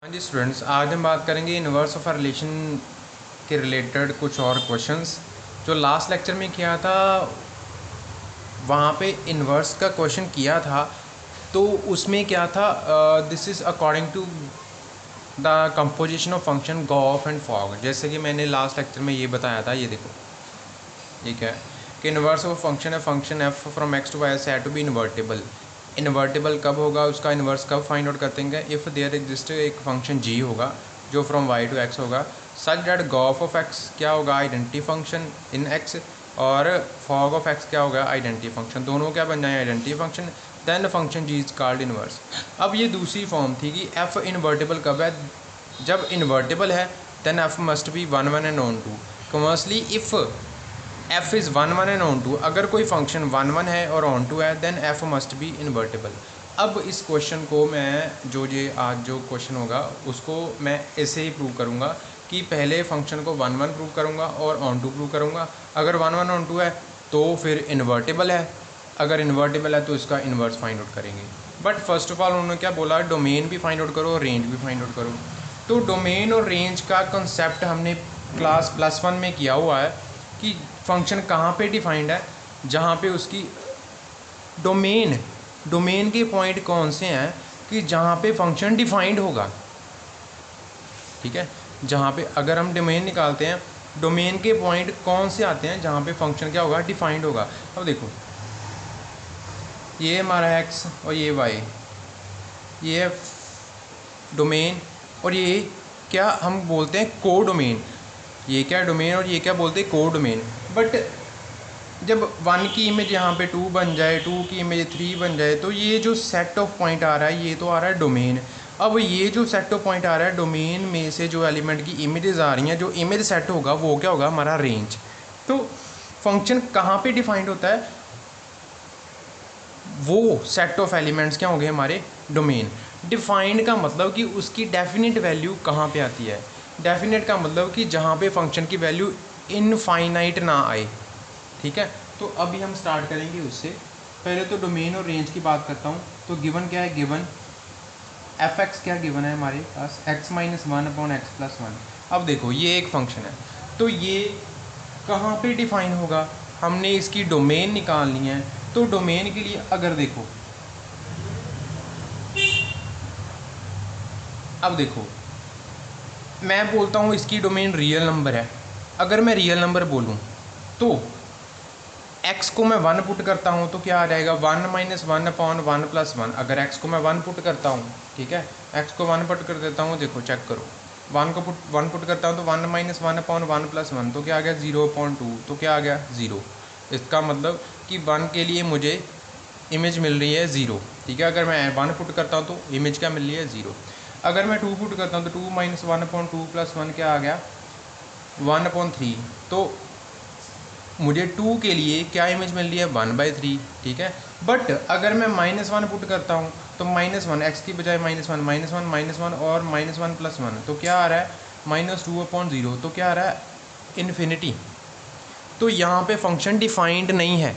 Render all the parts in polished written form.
हाँ जी स्टूडेंट्स, आज हम बात करेंगे इन्वर्स ऑफ रिलेशन के रिलेटेड कुछ और क्वेश्चंस जो लास्ट लेक्चर में किया था। वहाँ पे इन्वर्स का क्वेश्चन किया था तो उसमें क्या था, this is according to the composition of function gof and fog. जैसे कि मैंने लास्ट लेक्चर में ये बताया था, ये देखो ये क्या है कि inverse of function f from x to y said to be invertible. Invertible कब होगा, उसका इन्वर्स कब फाइंड आउट करते हैं? इफ़ देयर एग्जिस्ट एक फंक्शन जी होगा जो फ्रॉम वाई टू एक्स होगा, such that gof of x क्या होगा, आइडेंटिटी फंक्शन इन एक्स, और फॉग ऑफ एक्स क्या होगा, आइडेंटिटी फंक्शन। दोनों क्या बन जाए, identity function. Then function g is called inverse. अब ये दूसरी फॉर्म थी कि एफ इन्वर्टेबल कब है, जब इन्वर्टेबल है then f must be one one and onto. Conversely if f is one one and onto, अगर कोई फंक्शन वन वन है और ऑन टू है then f must be invertible. अब इस क्वेश्चन को मैं जो ये आज जो क्वेश्चन होगा उसको मैं ऐसे ही प्रूव करूँगा कि पहले फंक्शन को वन वन प्रूव करूँगा और ऑन टू प्रूव करूँगा। अगर वन वन ऑन टू है तो फिर इन्वर्टेबल है, अगर इन्वर्टेबल है तो इसका इन्वर्स फाइंड आउट करेंगे। बट फर्स्ट ऑफ ऑल उन्होंने क्या बोला, डोमेन भी फाइंड आउट करो और रेंज भी फाइंड आउट करो। तो डोमेन और रेंज का कंसेप्ट हमने क्लास +1 में किया हुआ है कि फंक्शन कहाँ पे डिफाइंड है, जहाँ पे उसकी डोमेन के पॉइंट कौन से हैं कि जहाँ पे फंक्शन डिफाइंड होगा। ठीक है, जहाँ पे अगर हम डोमेन निकालते हैं, डोमेन के पॉइंट कौन से आते हैं जहाँ पे फंक्शन क्या होगा, डिफाइंड होगा। अब देखो ये हमारा एक्स और ये वाई, ये है डोमेन, और ये क्या हम बोलते हैं को डोमेन। ये क्या डोमेन और ये क्या बोलते हैं, को डोमेन। बट जब 1 की इमेज यहाँ पे 2 बन जाए, 2 की इमेज 3 बन जाए, तो ये जो सेट ऑफ पॉइंट आ रहा है ये तो आ रहा है डोमेन। अब ये जो सेट ऑफ पॉइंट आ रहा है डोमेन में से जो एलिमेंट की इमेजेस आ रही हैं, जो इमेज सेट होगा वो क्या होगा, हमारा रेंज। तो फंक्शन कहाँ पे डिफाइंड होता है, वो सेट ऑफ एलिमेंट्स क्या होंगे, हमारे डोमेन। डिफाइंड का मतलब कि उसकी डेफिनेट वैल्यू कहाँ पे आती है। डेफिनेट का मतलब कि जहाँ पे फंक्शन की वैल्यू इनफाइनाइट ना आए। ठीक है, तो अभी हम स्टार्ट करेंगे उससे। पहले तो डोमेन और रेंज की बात करता हूँ। तो गिवन क्या है, गिवन एफ एक्स क्या गिवन है हमारे पास, x minus one upon x plus one. अब देखो ये एक फंक्शन है, तो ये कहाँ पे डिफाइन होगा, हमने इसकी डोमेन निकालनी है। तो डोमेन के लिए अगर देखो, अब देखो मैं बोलता हूँ इसकी डोमेन रियल नंबर है। अगर मैं रियल नंबर बोलूँ तो x को मैं 1 पुट करता हूँ तो क्या आ जाएगा, 1 minus one upon one plus one. अगर x को मैं 1 पुट करता हूँ, ठीक है, x को 1 पुट कर देता हूँ, देखो चेक करो, 1 पुट करता हूँ तो 1 minus one upon one plus one, तो क्या आ गया 0.2, तो क्या आ गया 0। इसका मतलब कि 1 के लिए मुझे इमेज मिल रही है 0। ठीक है, अगर मैं 1 पुट करता हूँ तो इमेज क्या मिल रही है 0। अगर मैं 2 पुट करता हूँ तो 2 minus one upon two plus one क्या आ गया 1/3। तो मुझे 2 के लिए क्या इमेज मिल रही है 1/3। ठीक है, बट अगर मैं -1 पुट करता हूँ तो -1 एक्स की बजाय -1 और -1 प्लस वन, तो क्या आ रहा है -2/0। तो क्या आ रहा है इन्फिनिटी। तो यहाँ पे फंक्शन डिफाइंड नहीं है,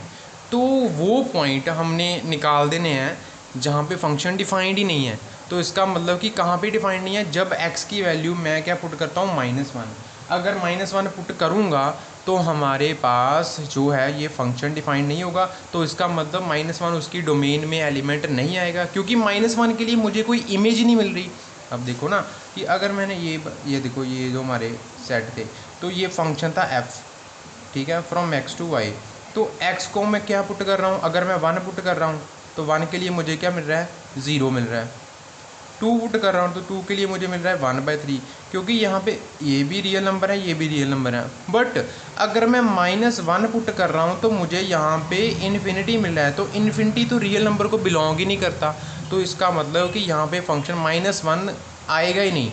तो वो पॉइंट हमने निकाल देने हैं जहाँ पे फंक्शन डिफाइंड ही नहीं है। तो इसका मतलब कि कहाँ पे डिफाइंड नहीं है, जब x की वैल्यू मैं क्या पुट करता हूँ -1। अगर -1 पुट करूँगा तो हमारे पास जो है ये फंक्शन डिफाइंड नहीं होगा। तो इसका मतलब -1 उसकी डोमेन में एलिमेंट नहीं आएगा, क्योंकि -1 के लिए मुझे कोई इमेज ही नहीं मिल रही। अब देखो ना कि अगर मैंने ये देखो ये जो हमारे सेट थे, तो ये फंक्शन था f, ठीक है, फ्रॉम x टू y। तो x को मैं क्या पुट कर रहा हूँ, अगर मैं 1 पुट कर रहा हूँ तो 1 के लिए मुझे क्या मिल रहा है 0 मिल रहा है। 2 पुट कर रहा हूँ तो 2 के लिए मुझे मिल रहा है 1/3, क्योंकि यहाँ पे ये भी रियल नंबर है, ये भी रियल नंबर है। बट अगर मैं -1 पुट कर रहा हूँ तो मुझे यहाँ पे इन्फिनिटी मिल रहा है। तो इन्फिनिटी तो रियल नंबर को बिलोंग ही नहीं करता। तो इसका मतलब कि यहाँ पे फंक्शन -1 आएगा ही नहीं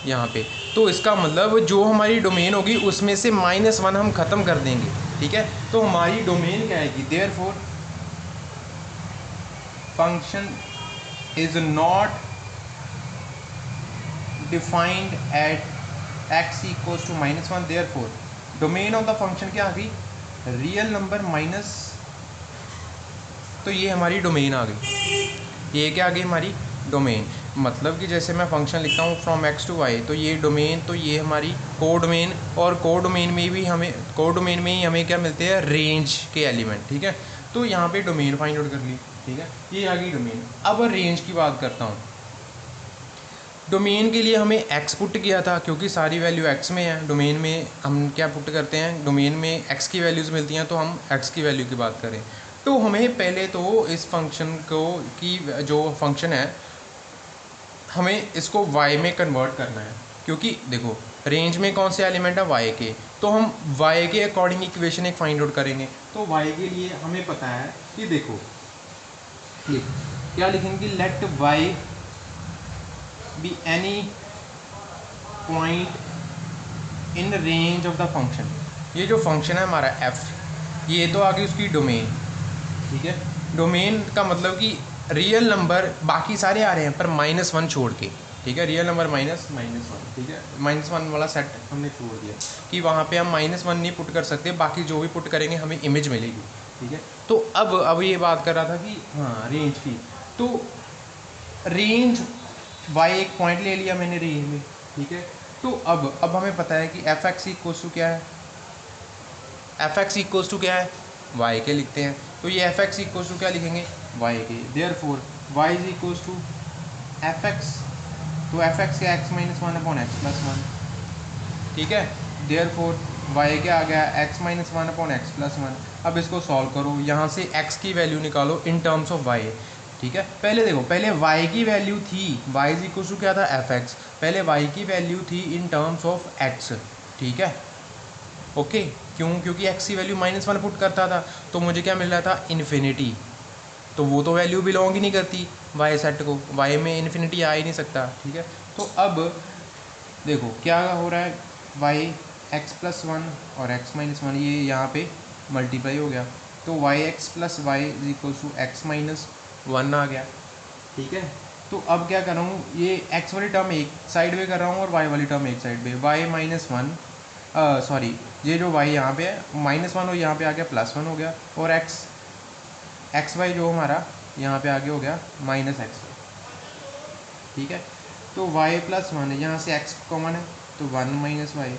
यहाँ पे। तो इसका मतलब जो हमारी डोमेन होगी उसमें से -1 हम ख़त्म कर देंगे। ठीक है, तो हमारी डोमेन क्या आएगी, therefore function is not defined at x equals to -1। Therefore domain of the function क्या आ गई, रियल नंबर माइनस। तो ये हमारी डोमेन आ गई, ये क्या आ गई हमारी डोमेन। मतलब कि जैसे मैं फंक्शन लिखता हूँ फ्रॉम एक्स टू वाई, तो ये डोमेन, तो ये हमारी कोडोमेन, और कोडोमेन में भी हमें, कोडोमेन में ही हमें क्या मिलते हैं, रेंज के एलिमेंट, ठीक है। तो यहाँ पे डोमेन फाइंड आउट कर ली, ठीक है, ये आ गई डोमेन। अब रेंज की बात करता हूँ। डोमेन के लिए हमें एक्स पुट किया था, क्योंकि सारी वैल्यू एक्स में है। डोमेन में हम क्या पुट करते हैं, डोमेन में एक्स की वैल्यूज़ मिलती हैं, तो हम एक्स की वैल्यू की बात करें तो हमें पहले तो इस फंक्शन को की जो फंक्शन है हमें इसको y में कन्वर्ट करना है, क्योंकि देखो रेंज में कौन से एलिमेंट है, y के, तो हम y के अकॉर्डिंग इक्वेशन एक फाइंड आउट करेंगे। तो y के लिए हमें पता है कि देखो ये क्या लिखेंगे, let y be any point in range of the function. ये जो फंक्शन है हमारा f, ये तो आ गई उसकी डोमेन, ठीक है। डोमेन का मतलब कि रियल नंबर बाकी सारे आ रहे हैं पर -1 छोड़ के, ठीक है, रियल नंबर -1, ठीक है, -1 वाला सेट हमने छोड़ दिया कि वहाँ पे हम -1 नहीं पुट कर सकते, बाकी जो भी पुट करेंगे हमें इमेज मिलेगी, ठीक है। तो अब ये बात कर रहा था कि हाँ रेंज की, तो रेंज y एक पॉइंट ले लिया मैंने रेंज में, ठीक है। तो अब हमें पता है कि एफ एक्स इक्वल्स टू क्या है, एफ एक्स इक्वल्स टू क्या है, y के लिखते हैं, तो ये एफ एक्स इक्वल्स टू क्या लिखेंगे, y के, therefore y is equals to f x, तो एफ एक्स क्या, x minus 1 upon x plus 1, ठीक है, देयरफॉर y क्या आ गया, x minus 1 upon x plus 1। अब इसको सॉल्व करो, यहाँ से x की वैल्यू निकालो इन टर्म्स ऑफ y, ठीक है। पहले देखो, पहले y की वैल्यू थी, y इज इक्वल्स टू क्या था, एफ एक्स, पहले y की वैल्यू थी इन टर्म्स ऑफ x, ठीक है, ओके। क्यों, क्योंकि x की वैल्यू -1 पुट करता था, तो मुझे क्या मिल रहा था, इन्फिनिटी, तो वो तो वैल्यू बिलोंग ही नहीं करती y सेट को, y में इन्फिनिटी आ ही नहीं सकता, ठीक है। तो अब देखो क्या हो रहा है, y x प्लस 1 और x माइनस 1 ये यहाँ पे मल्टीप्लाई हो गया, तो y x plus y is equal to x minus 1 आ गया, ठीक है। तो अब क्या कर रहा हूँ, ये x वाली टर्म एक साइड में कर रहा हूँ और y वाली टर्म एक साइड पे, y माइनस 1, सॉरी ये जो y यहाँ पे है -1 और यहाँ पे आ गया +1 हो गया, और एक्स वाई जो हमारा यहाँ पे आगे हो गया -x, ठीक है। तो y प्लस 1 है, यहाँ से x कॉमन है तो 1 माइनस वाई,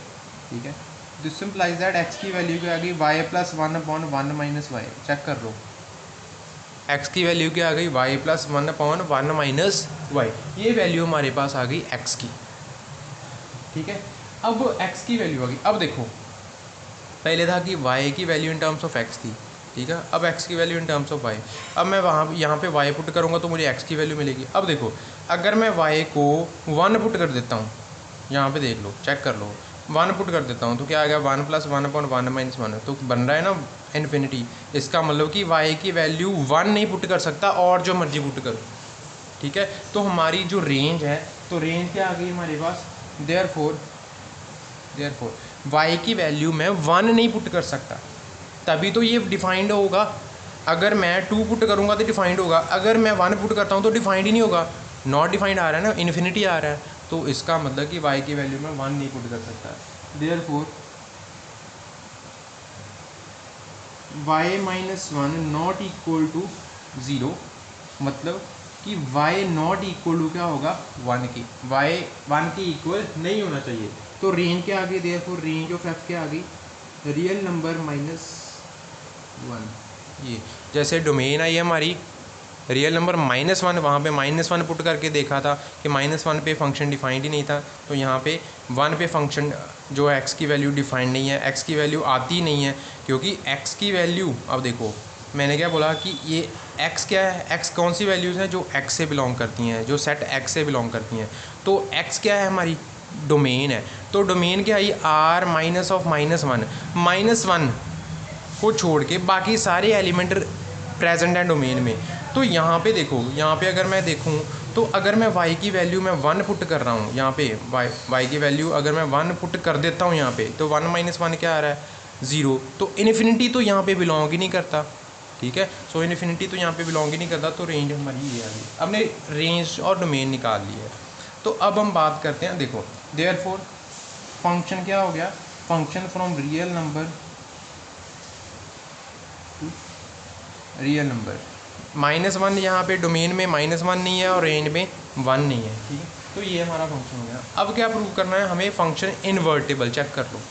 ठीक है। दिस सिंप्लाइज दैट x की वैल्यू क्या आ गई, y plus 1 upon 1 minus y, check कर लो, x की वैल्यू क्या आ गई, y plus 1 upon 1 minus y, ये वैल्यू हमारे पास आ गई x की, ठीक है। अब x की वैल्यू आ गई, अब देखो पहले था कि y की value in terms of x थी, ठीक है, अब x की value in terms of y, अब मैं यहाँ पे y पुट करूँगा तो मुझे x की वैल्यू मिलेगी। अब देखो अगर मैं y को 1 पुट कर देता हूँ, यहाँ पे देख लो, चेक कर लो, 1 पुट कर देता हूँ तो क्या आ गया, 1 प्लस 1 अपॉन 1 माइनस 1, तो बन रहा है ना इन्फिनिटी। इसका मतलब कि y की वैल्यू 1 नहीं पुट कर सकता और जो मर्जी पुट करो, ठीक है। तो हमारी जो रेंज है, तो रेंज क्या आ गई हमारे पास, देयरफॉर y की वैल्यू मैं 1 नहीं पुट कर सकता, तभी तो ये डिफाइंड होगा। अगर मैं 2 पुट करूँगा तो डिफाइंड होगा, अगर मैं 1 पुट करता हूँ तो डिफाइंड ही नहीं होगा, नॉट डिफाइंड आ रहा है ना, इन्फिनिटी आ रहा है, तो इसका मतलब कि y की वैल्यू में 1 नहीं पुट कर सकता। Therefore y minus 1 not equal to 0, मतलब कि y नॉट इक्वल टू क्या होगा, 1 की, y 1 की इक्वल नहीं होना चाहिए। तो रेंज क्या आ गई, देयरफॉर रेंज ऑफ f क्या आ गई, रियल नंबर -1, ये जैसे डोमेन आई है हमारी रियल नंबर -1, वहाँ पे -1 पुट करके देखा था कि -1 पे फंक्शन डिफाइंड ही नहीं था, तो यहाँ पे 1 पे फंक्शन जो है x की वैल्यू डिफाइंड नहीं है, x की वैल्यू आती नहीं है, क्योंकि x की वैल्यू, अब देखो मैंने क्या बोला कि ये x क्या है, x कौन सी वैल्यूज़ हैं जो x से बिलोंग करती हैं, जो सेट x से बिलोंग करती हैं, तो x क्या है हमारी डोमेन है, तो डोमेन क्या आई r माइनस ऑफ -1 को छोड़ के बाकी सारे एलिमेंट प्रेजेंट हैं डोमेन में। तो यहाँ पे देखो, यहाँ पे अगर मैं देखूँ तो अगर मैं y की वैल्यू मैं 1 पुट कर रहा हूँ, यहाँ पे y की वैल्यू अगर मैं 1 पुट कर देता हूँ यहाँ पे, तो 1 माइनस 1 क्या आ रहा है, 0, तो इन्फिनिटी तो यहाँ पे बिलोंग ही नहीं करता, ठीक है। सो इन्फिनिटी तो यहाँ पे बिलोंग ही नहीं करता, तो रेंज हमारी ये आ गई। हमने रेंज और डोमेन निकाल ली है, तो अब हम बात करते हैं, देखो देयरफॉर फंक्शन क्या हो गया, फंक्शन फ्रॉम रियल नंबर -1, यहाँ पे डोमेन में -1 नहीं है और रेंज में 1 नहीं है, ठीक है। तो ये हमारा फंक्शन हो गया। अब क्या प्रूव करना है हमें, फंक्शन इन्वर्टेबल। चेक कर लो,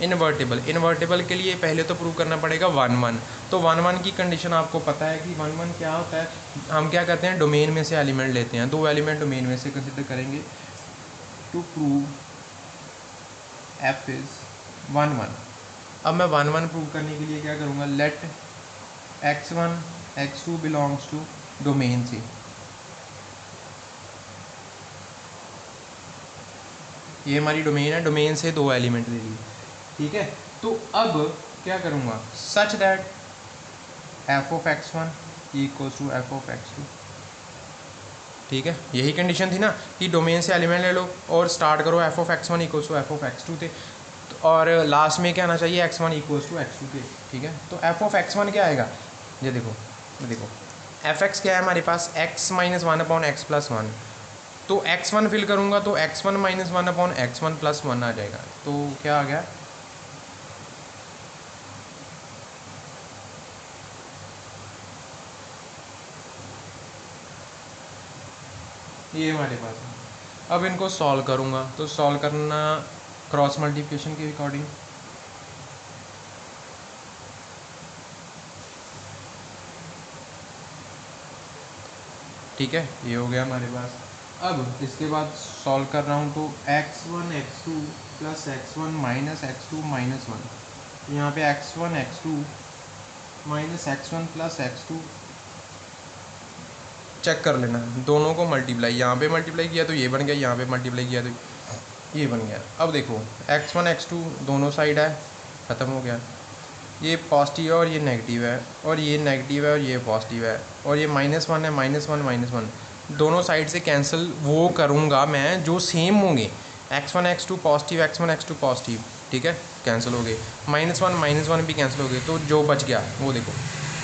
इन्वर्टेबल के लिए पहले तो प्रूव करना पड़ेगा 1 1। तो 1 1 की कंडीशन आपको पता है कि 1 1 क्या होता है। हम क्या करते हैं, डोमेन में से एलिमेंट लेते हैं, 2 एलिमेंट डोमेन में से कंसिडर करेंगे टू प्रूव f इज़ 1 1। अब मैं 1 1 प्रूव करने के लिए क्या करूँगा, late x1 x2 belongs to domain से। ये हमारी डोमेन है, डोमेन से 2 एलिमेंट ले लिए, ठीक है। तो अब क्या करूँगा, such that f of x1 equals to f of x2, ठीक है। यही कंडीशन थी ना कि डोमेन से एलिमेंट ले लो और स्टार्ट करो f of x1 equals to f of x2 थे, और लास्ट में क्या आना चाहिए, x1 इक्वल्स टू x2 के, ठीक है। तो f ऑफ x1 क्या आएगा, ये देखो fx क्या है हमारे पास, x minus 1 upon x plus 1। तो x1 फिल करूँगा तो x1 minus 1 upon x1 plus 1 आ जाएगा। तो क्या आ गया, ये हमारे पास है। अब इनको सॉल्व करूँगा, तो सॉल्व करना क्रॉस मल्टीप्लिकेशन के अकॉर्डिंग, ठीक है। ये हो गया हमारे पास। अब इसके बाद सॉल्व कर रहा हूँ तो x1 x2 plus x1 minus x2 minus 1, यहाँ पे x1 x2 minus x1 plus x2, check कर लेना दोनों को मल्टीप्लाई, यहाँ पे मल्टीप्लाई किया तो ये बन गया, यहाँ पे मल्टीप्लाई किया तो ये बन गया। अब देखो x1 x2 दोनों साइड है, ख़त्म हो गया। ये पॉजिटिव है और ये नेगेटिव है, और ये नेगेटिव है और ये पॉजिटिव है, और ये -1 है, -1 दोनों साइड से कैंसिल वो करूँगा मैं जो सेम होंगे, x1 x2 positive, x1 x2 positive, ठीक है, कैंसिल हो गए। -1 भी कैंसिल हो गए, तो जो बच गया वो देखो।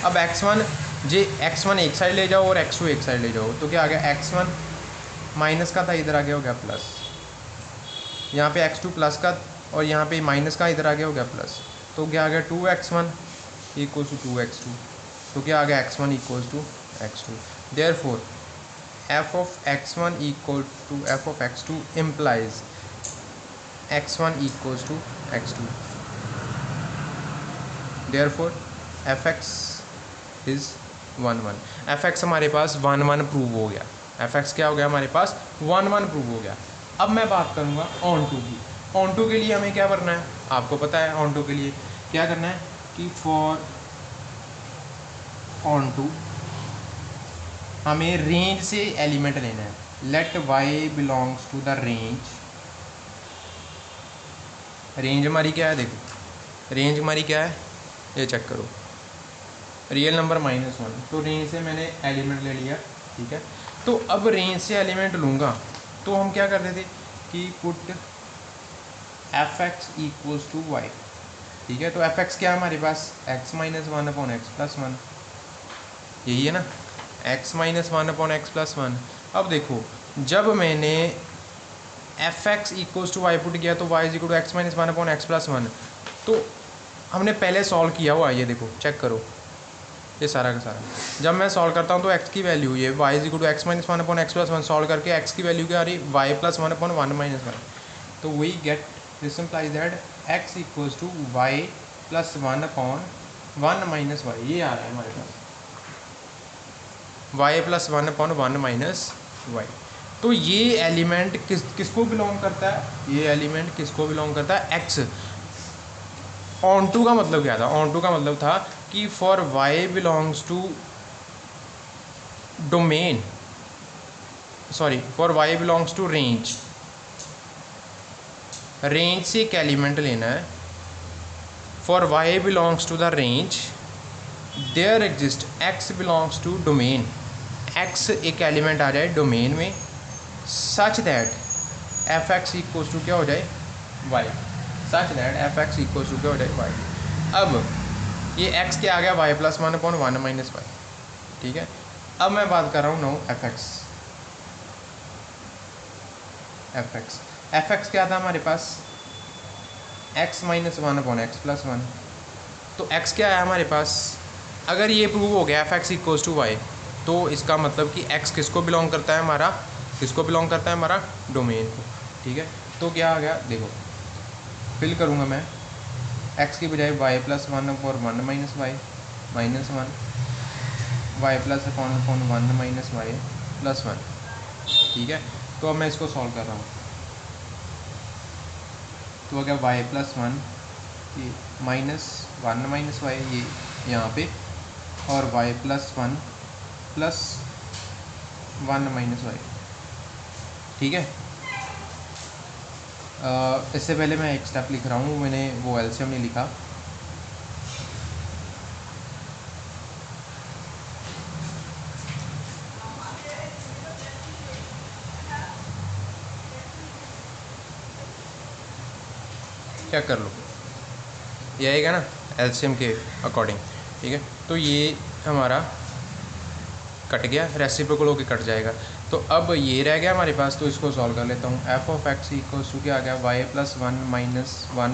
अब x1 एक साइड ले जाओ और x2 एक साइड ले जाओ, तो क्या आ गया, x1 माइनस का था, इधर आ गया हो गया प्लस, यहाँ पे x2 प्लस का, और यहाँ पे माइनस का, इधर आ गया हो गया प्लस। तो क्या आ गया, 2x1 इक्वल्स टू 2x2। तो क्या आ गया, x1 equals to x2। Therefore f of x1 equal to f of x2 implies x1 equals to x2। Therefore fx is 1 1। fx हमारे पास 1 1 प्रूव हो गया। fx क्या हो गया हमारे पास, 1 1 प्रूव हो गया। अब मैं बात करूँगा ऑन टू की। ऑन टू के लिए हमें क्या करना है, आपको पता है ऑन टू के लिए क्या करना है कि फॉर ऑन टू हमें रेंज से एलिमेंट लेना है। Let y belongs to the range. Range हमारी क्या है, देखो रेंज हमारी क्या है, ये चेक करो, रियल नंबर -1। तो रेंज से मैंने एलिमेंट ले लिया, ठीक है। तो अब रेंज से एलिमेंट लूँगा तो हम क्या करते थे कि put fx equals to y, ठीक है। तो fx क्या है हमारे पास, x minus 1 upon x plus 1, यही है ना, x minus 1 upon x plus 1। अब देखो जब मैंने fx equals to y put किया तो y is equal to x minus 1 upon x plus 1, तो हमने पहले सॉल्व किया हुआ, ये देखो चेक करो, ये सारा का सारा। जब मैं सॉल्व करता हूँ तो x की वैल्यू ये y is equal to x minus 1 upon x plus 1, solve करके x की वैल्यू क्या आ रही, y प्लस 1 अपॉन 1 माइनस 1। तो we get this implies that x equals to y plus 1 upon 1 minus y, ये आ रहा है हमारे पास, y plus 1 upon 1 minus y। तो ये एलिमेंट किसको बिलोंग करता है, ये एलिमेंट किसको बिलोंग करता है, x। ऑन टू का मतलब क्या था, ऑन टू का मतलब था कि for y belongs to domain, sorry for y belongs to range, range से एक एलिमेंट लेना है। For y belongs to the range there exist x belongs to domain, x एक एलिमेंट आ जाए डोमेन में, such that fx equals to क्या हो जाए y, such that fx equals to क्या हो जाए y। अब ये x क्या आ गया, y plus 1 upon 1 minus y, ठीक है। अब मैं बात कर रहा हूँ नो fx क्या था हमारे पास, x minus 1 upon x plus 1। तो x क्या है हमारे पास, अगर ये प्रूव हो गया fx इक्वल्स टू y, तो इसका मतलब कि x किसको बिलोंग करता है, हमारा किसको बिलोंग करता है, हमारा डोमेन को। ठीक है, तो क्या आ गया देखो, फिल करूँगा मैं x की बजाय y प्लस वन और one minus y minus one, y plus upon one minus y plus one. ठीक है, तो अब मैं इसको सॉल्व कर रहा हूँ, तो हो गया वाई प्लस वन ये माइनस वन माइनस वाई ये यहाँ पे, और y plus one minus y. ठीक है, इससे पहले मैं एक स्टेप लिख रहा हूँ, मैंने वो एलसीएम नहीं लिखा। क्या कर लो, ये आएगा ना एलसीएम के अकॉर्डिंग। ठीक है, तो ये हमारा कट गया, रेसिप्रोकल होकर कट जाएगा। तो अब ये रह गया हमारे पास, तो इसको सॉल्व कर लेता हूँ। F of x equals to क्या आ गया, y plus one minus one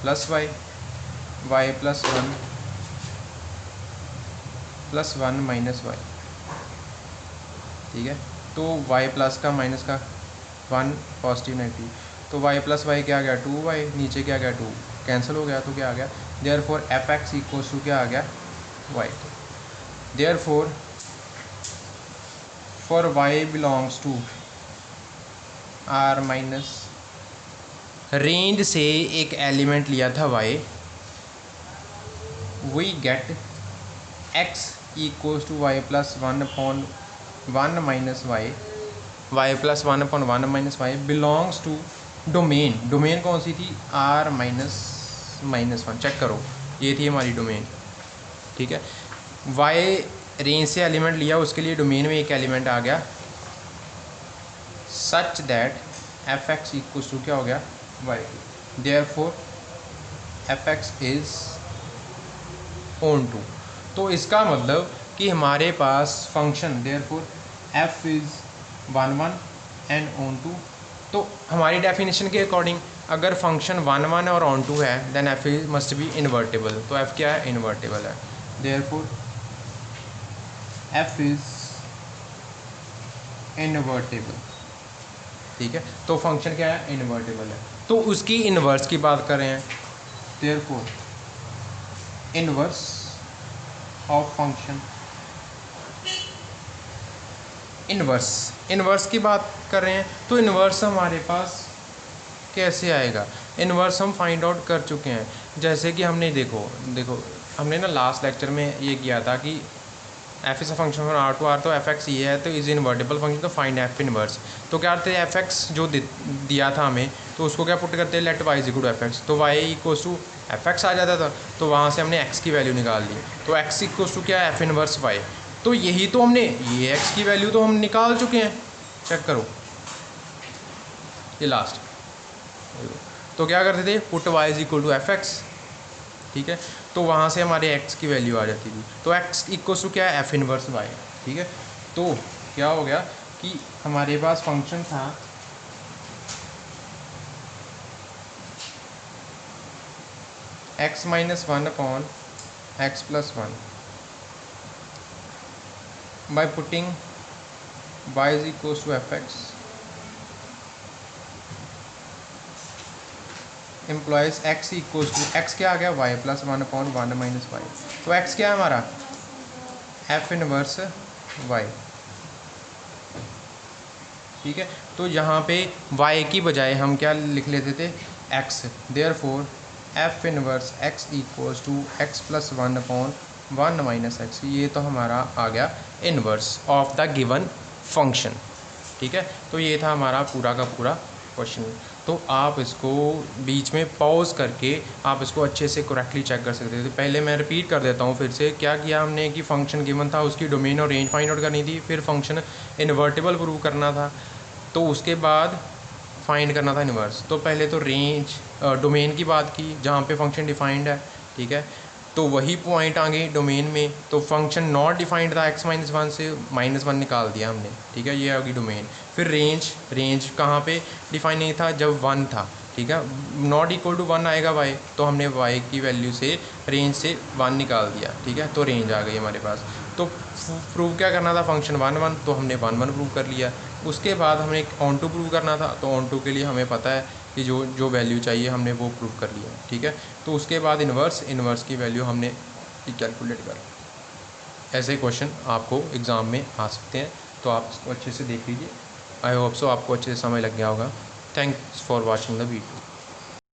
plus y, y plus one minus y. ठीक है, तो वाई प्लस का माइनस का वन पॉजिटिव नेगेटिव, तो वाई प्लस वाई क्या आ गया, टू वाई, नीचे क्या आ गया, टू कैंसिल हो गया, तो क्या आ गया, therefore f x equals to क्या आ गया, y. Therefore for y belongs to r minus, range से एक एलिमेंट लिया था y, we get x equals to y plus one upon one minus y, y plus one upon one minus y belongs to domain. Domain कौन सी थी, r minus one. Check करो, ये थी हमारी डोमेन। ठीक है, y रेंज से एलिमेंट लिया, उसके लिए डोमेन में एक एलिमेंट आ गया, such that f x equals to क्या हो गया, y. Therefore f x is onto. तो इसका मतलब कि हमारे पास function therefore f is one one and onto. तो हमारी डेफिनेशन के अकॉर्डिंग अगर फंक्शन वन वन और ऑन टू है then f is must be invertible. तो एफ क्या है, इन्वर्टेबल है। Therefore f is invertible. ठीक है, तो फंक्शन क्या है, इन्वर्टेबल है। तो उसकी इन्वर्स की बात कर रहे हैं, therefore inverse of function, inverse की बात कर रहे हैं, तो इन्वर्स हमारे पास कैसे आएगा, इन्वर्स हम फाइंड आउट कर चुके हैं। जैसे कि हमने देखो हमने ना लास्ट लेक्चर में ये किया था कि f is a function from R to R, तो एफ एक्स ये है तो इज़ इन्वर्टेबल फंक्शन, तो फाइंड एफ इन्वर्स। तो क्या करते हैं, एफ एक्स जो दिया था हमें, तो उसको क्या पुट करते हैं, let y is equal to f x, तो y equals to f x आ जाता था। तो वहाँ से हमने एक्स की वैल्यू निकाल दी, तो एक्स इक्वल्स टू क्या है, एफ इन्वर्स वाई। तो यही तो हमने, ये एक्स की वैल्यू तो हम निकाल चुके हैं। चेक करो ये लास्ट, तो क्या करते थे, put y is equal to f x. ठीक है, तो वहाँ से हमारे एक्स की वैल्यू आ जाती थी, तो एक्स इक्वल्स टू क्या है, एफ इनवर्स वाई। ठीक है, तो क्या हो गया कि हमारे पास फंक्शन था x minus one upon x plus one, by putting y is equals to f x implies x equals to, x क्या आ गया, y plus one upon one minus y. तो एक्स क्या है हमारा, एफ इनवर्स वाई। ठीक है, तो यहाँ पे वाई की बजाय हम क्या लिख लेते थे, x. Therefore f inverse x equals to x plus one upon one minus x. ये तो हमारा आ गया inverse of the given function. ठीक है, तो ये था हमारा पूरा का पूरा क्वेश्चन। तो आप इसको बीच में पॉज करके आप इसको अच्छे से करेक्टली चेक कर सकते थे। पहले मैं रिपीट कर देता हूँ फिर से, क्या किया हमने कि फंक्शन गिवन था, उसकी डोमेन और रेंज फाइंड आउट करनी थी, फिर फंक्शन इन्वर्टेबल प्रूव करना था, तो उसके बाद फाइंड करना था इन्वर्स। तो पहले तो रेंज डोमेन की बात की जहाँ पे फंक्शन डिफाइंड है। ठीक है, तो वही पॉइंट आ गए डोमेन में, तो फंक्शन नॉट डिफाइंड था, एक्स माइनस वन से माइनस वन निकाल दिया हमने। ठीक है, ये होगी डोमेन। फिर रेंज कहाँ पे डिफाइन नहीं था, जब वन था। ठीक है, नॉट इक्वल टू वन आएगा वाई, तो हमने वाई की वैल्यू से रेंज से वन निकाल दिया। ठीक है, तो रेंज आ गई हमारे पास। तो प्रूव क्या करना था, फंक्शन वन वन, तो हमने वन वन प्रूव कर लिया। उसके बाद हमें ऑन टू प्रूव करना था, तो ऑन टू के लिए हमें पता है कि जो जो वैल्यू चाहिए हमने वो प्रूव कर लिया, ठीक है। तो उसके बाद इन्वर्स की वैल्यू हमने कैलकुलेट कर। ऐसे क्वेश्चन आपको एग्ज़ाम में आ सकते हैं, तो आप इसको अच्छे से देख लीजिए। आई होप सो आपको अच्छे से समझ लग गया होगा। Thanks for watching the video.